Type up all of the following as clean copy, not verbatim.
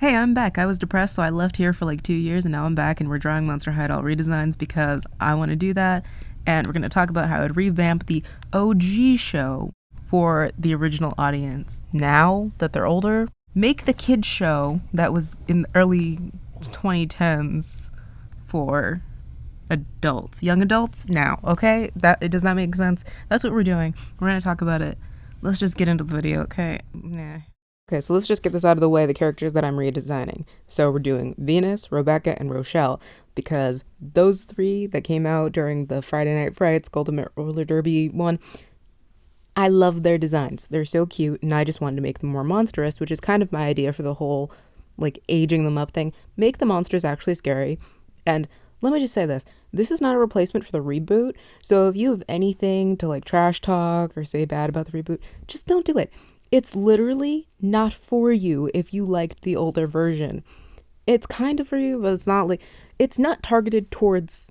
Hey, I'm back. I was depressed, so I left here for like 2 years, and now I'm back, and we're drawing Monster High Doll redesigns because I want to do that. And we're going to talk about how I'd revamp the OG show for the original audience. Now that they're older, make the kids show that was in the early 2010s for adults, young adults now, okay? That it does not make sense. That's what we're doing. We're going to talk about it. Let's just get into the video, okay? Nah. Okay, so let's just get this out of the way, the characters that I'm redesigning. So we're doing Venus, Robecca, and Rochelle, because those three that came out during the Friday Night Frights Ultimate Roller Derby one, I love their designs. They're so cute, and I just wanted to make them more monstrous, which is kind of my idea for the whole, like, aging them up thing. Make the monsters actually scary. And let me just say this is not a replacement for the reboot, so if you have anything to, like, trash talk or say bad about the reboot, just don't do it. It's literally not for you if you liked the older version. It's kind of for you, but it's not targeted towards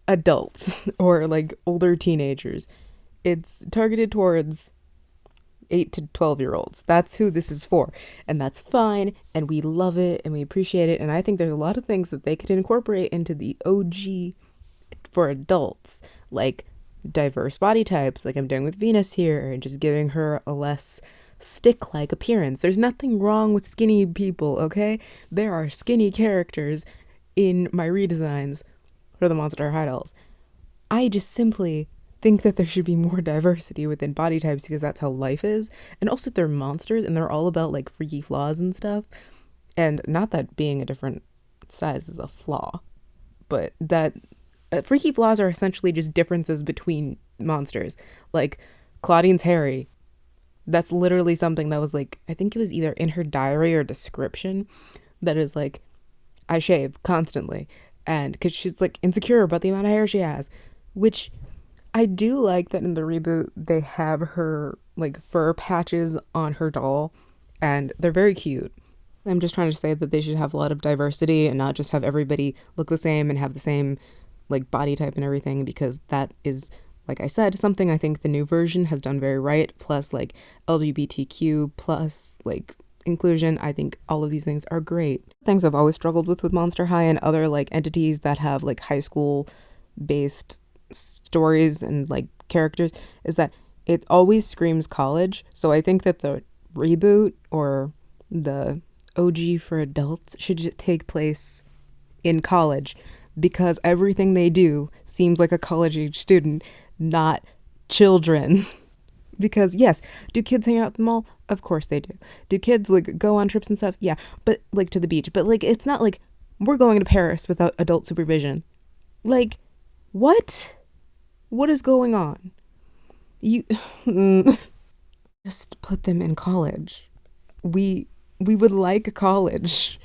adults or like older teenagers. It's targeted towards 8 to 12-year-olds. That's who this is for. And that's fine. And we love it and we appreciate it. And I think there's a lot of things that they could incorporate into the OG for adults, like diverse body types, like I'm doing with Venus here, and just giving her a less stick-like appearance. There's nothing wrong with skinny people, okay? There are skinny characters in my redesigns for the Monster High Dolls. I just simply think that there should be more diversity within body types because that's how life is. And also they're monsters and they're all about like freaky flaws and stuff. And not that being a different size is a flaw, but that freaky flaws are essentially just differences between monsters. Like Claudine's hairy, that's literally something that was like, I think it was either in her diary or description, that is like, I shave constantly. And because she's like insecure about the amount of hair she has, which I do like that in the reboot, they have her like fur patches on her doll and they're very cute. I'm just trying to say that they should have a lot of diversity and not just have everybody look the same and have the same like body type and everything, because that is, like I said, something I think the new version has done very right. Plus, like LGBTQ plus like inclusion. I think all of these things are great. Things I've always struggled with Monster High and other like entities that have like high school based stories and like characters is that it always screams college. So I think that the reboot or the OG for adults should just take place in college, because everything they do seems like a college age student, not children. Because yes, do kids hang out at the mall? Of course they do. Do kids like go on trips and stuff? Yeah, but like to the beach. But like it's not like we're going to Paris without adult supervision. Like what? What is going on? You just put them in college. We would like college.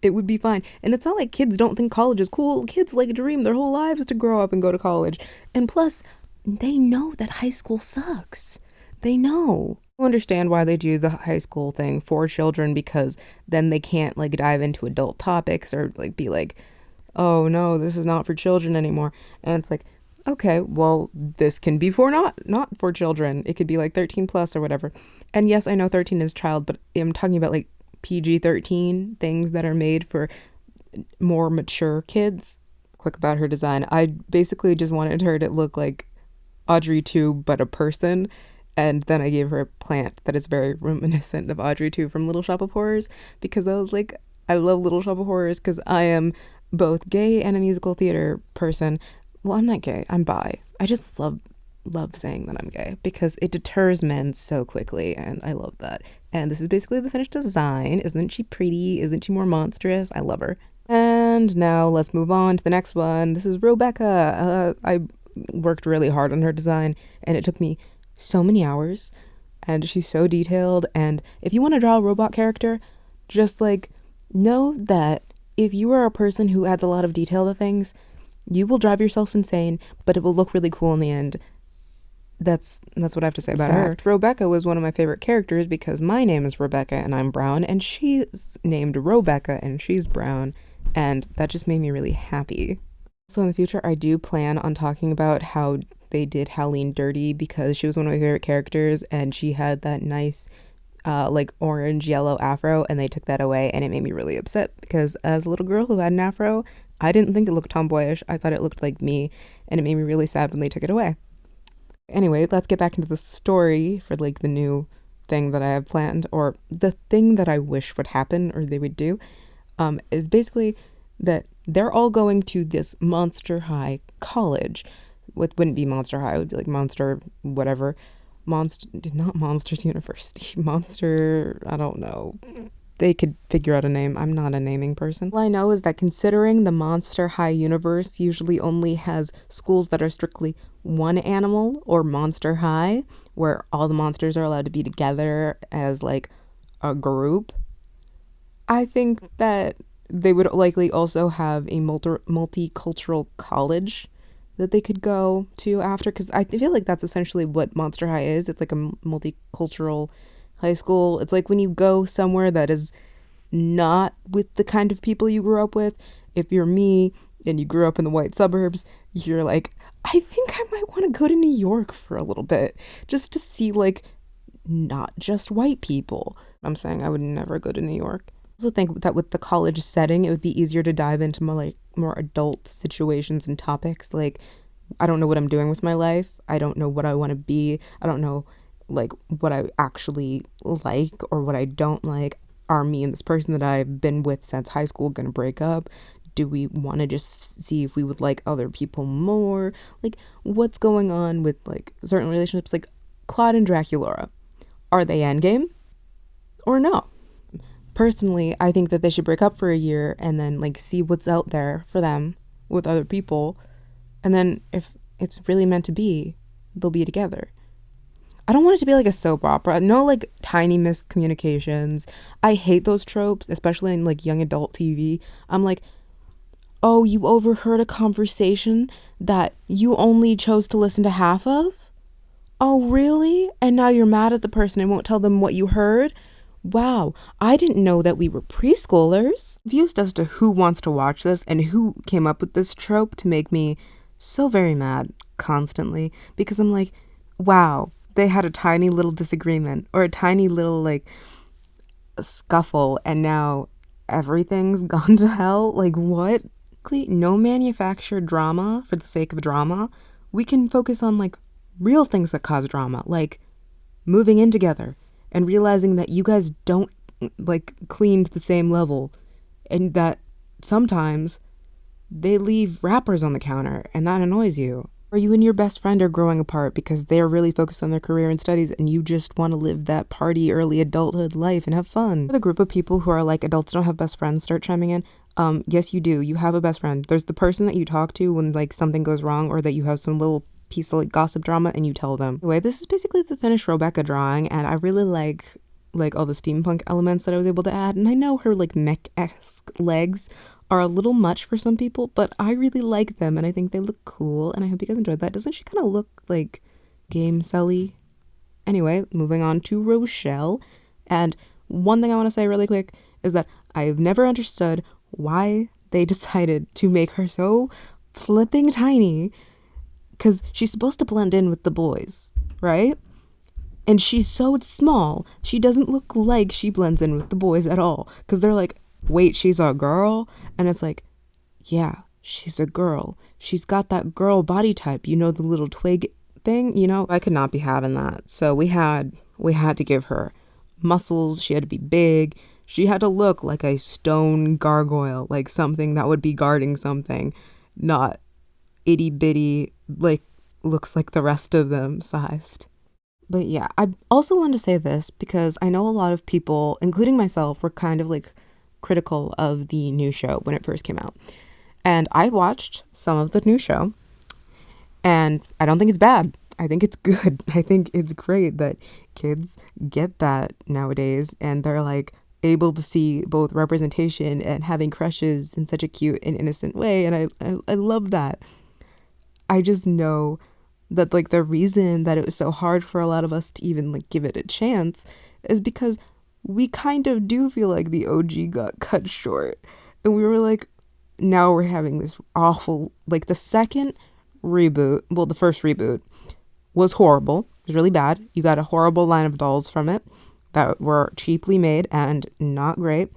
It would be fine. And it's not like kids don't think college is cool. Kids like dream their whole lives to grow up and go to college. And plus, they know that high school sucks. They know. I understand why they do the high school thing for children, because then they can't like dive into adult topics or like be like, oh no, this is not for children anymore. And it's like, okay, well, this can be for not for children. It could be like 13 plus or whatever. And yes, I know 13 is child, but I'm talking about like PG-13 things that are made for more mature kids. Quick about her design. I basically just wanted her to look like Audrey 2, but a person. And then I gave her a plant that is very reminiscent of Audrey 2 from Little Shop of Horrors, because I was like, I love Little Shop of Horrors because I am both gay and a musical theater person. Well, I'm not gay. I'm bi. I just love saying that I'm gay because it deters men so quickly, and I love that. And this is basically the finished design. Isn't she pretty? Isn't she more monstrous? I love her. And now let's move on to the next one. This is Robecca. I worked really hard on her design, and it took me so many hours, and she's so detailed. And if you want to draw a robot character, just like know that if you are a person who adds a lot of detail to things, you will drive yourself insane, but it will look really cool in the end. That's what I have to say about her. Robecca was one of my favorite characters because my name is Robecca and I'm brown, and she's named Robecca and she's brown, and that just made me really happy. So in the future, I do plan on talking about how they did Howleen dirty, because she was one of my favorite characters and she had that nice like orange yellow afro, and they took that away, and it made me really upset because as a little girl who had an afro, I didn't think it looked tomboyish. I thought it looked like me, and it made me really sad when they took it away. Anyway, let's get back into the story for like the new thing that I have planned, or the thing that I wish would happen or they would do, is basically that they're all going to this Monster High college. What wouldn't be Monster High, it would be like Monster whatever. Monster, not Monsters University. Monster, I don't know. They could figure out a name. I'm not a naming person. All I know is that considering the Monster High universe usually only has schools that are strictly one animal or Monster High, where all the monsters are allowed to be together as like a group, I think that they would likely also have a multicultural college that they could go to after, because I feel like that's essentially what Monster High is. It's like a multicultural high school. It's like when you go somewhere that is not with the kind of people you grew up with. If you're me and you grew up in the white suburbs, you're like, I think I might want to go to New York for a little bit just to see like not just white people. I'm saying I would never go to New York. I also think that with the college setting, it would be easier to dive into more adult situations and topics. Like, I don't know what I'm doing with my life. I don't know what I want to be. I don't know like what I actually like or what I don't like. Are me and this person that I've been with since high school gonna break up? Do we want to just see if we would like other people more? Like, what's going on with like certain relationships? Like Claude and Draculaura, are they endgame or no? Personally, I think that they should break up for a year and then like see what's out there for them with other people, and then if it's really meant to be, they'll be together. I don't want it to be like a soap opera. No like tiny miscommunications. I hate those tropes, especially in like young adult TV. I'm like, oh, you overheard a conversation that you only chose to listen to half of? Oh, really? And now you're mad at the person and won't tell them what you heard? Wow, I didn't know that we were preschoolers. Confused as to who wants to watch this and who came up with this trope to make me so very mad constantly, because I'm like, wow, they had a tiny little disagreement or a tiny little like scuffle and now everything's gone to hell. Like, what? No manufactured drama for the sake of drama. We can focus on like real things that cause drama, like moving in together and realizing that you guys don't like clean to the same level, and that sometimes they leave wrappers on the counter and that annoys you. Or you and your best friend are growing apart because they're really focused on their career and studies and you just want to live that party early adulthood life and have fun. The group of people who are like adults don't have best friends start chiming in. Yes, you do. You have a best friend. There's the person that you talk to when like something goes wrong or that you have some little piece of like gossip drama and you tell them. Anyway, this is basically the finished Robecca drawing, and I really like all the steampunk elements that I was able to add. And I know her like mech-esque legs are a little much for some people, but I really like them and I think they look cool, and I hope you guys enjoyed that. Doesn't she kind of look like Game Sally? Anyway, moving on to Rochelle. And one thing I want to say really quick is that I've never understood why they decided to make her so flipping tiny, because she's supposed to blend in with the boys, right? And she's so small, she doesn't look like she blends in with the boys at all, because they're like, wait, she's a girl? And it's like, yeah, she's a girl. She's got that girl body type, you know, the little twig thing, you know? I could not be having that. So we had to give her muscles. She had to be big. She had to look like a stone gargoyle, like something that would be guarding something, not itty bitty, like looks like the rest of them sized. But yeah, I also wanted to say this because I know a lot of people, including myself, were kind of like critical of the new show when it first came out. And I watched some of the new show and I don't think it's bad. I think it's good. I think it's great that kids get that nowadays and they're like able to see both representation and having crushes in such a cute and innocent way. And I love that. I just know that like the reason that it was so hard for a lot of us to even like give it a chance is because we kind of do feel like the OG got cut short. And we were like, now we're having this awful, like the second reboot, well, the first reboot was horrible. It was really bad. You got a horrible line of dolls from it. that were cheaply made and not great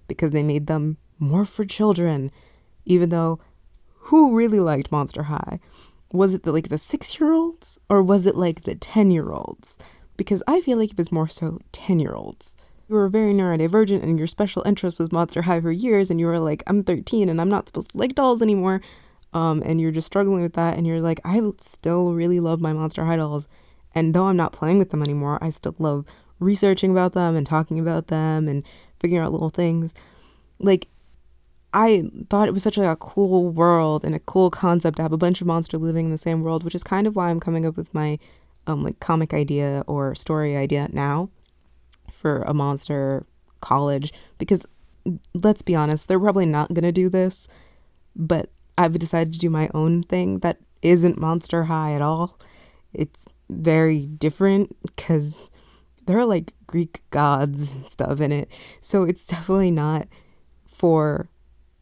because they made them more for children, even though who really liked Monster High? Was it the 6-year-olds or was it like the 10-year-olds? Because I feel like it was more so 10-year-olds. You were very neurodivergent and your special interest was Monster High for years, and you were like, I'm 13 and I'm not supposed to like dolls anymore. And you're just struggling with that, and you're like, I still really love my Monster High dolls. And though I'm not playing with them anymore, I still love researching about them and talking about them and figuring out little things. Like, I thought it was such a cool world and a cool concept to have a bunch of monsters living in the same world, which is kind of why I'm coming up with my comic idea or story idea now for a monster college. Because let's be honest, they're probably not going to do this, but I've decided to do my own thing that isn't Monster High at all. It's very different because there are like Greek gods and stuff in it. So it's definitely not for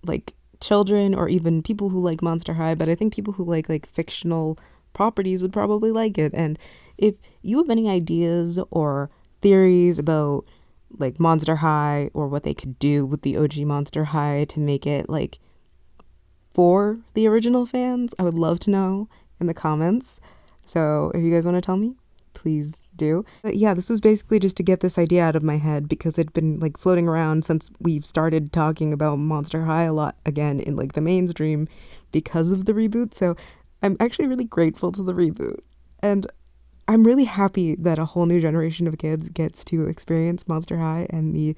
like children or even people who like Monster High, but I think people who like fictional properties would probably like it. And if you have any ideas or theories about like Monster High or what they could do with the OG Monster High to make it like for the original fans, I would love to know in the comments. So if you guys want to tell me, please do. But yeah, this was basically just to get this idea out of my head because it'd been like floating around since we've started talking about Monster High a lot again in like the mainstream because of the reboot. So I'm actually really grateful to the reboot. And I'm really happy that a whole new generation of kids gets to experience Monster High and the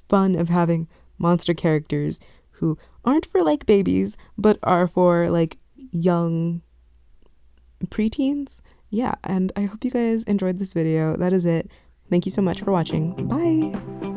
fun of having monster characters who aren't for like babies, but are for like young preteens. Yeah, and I hope you guys enjoyed this video. That is it. Thank you so much for watching. Bye!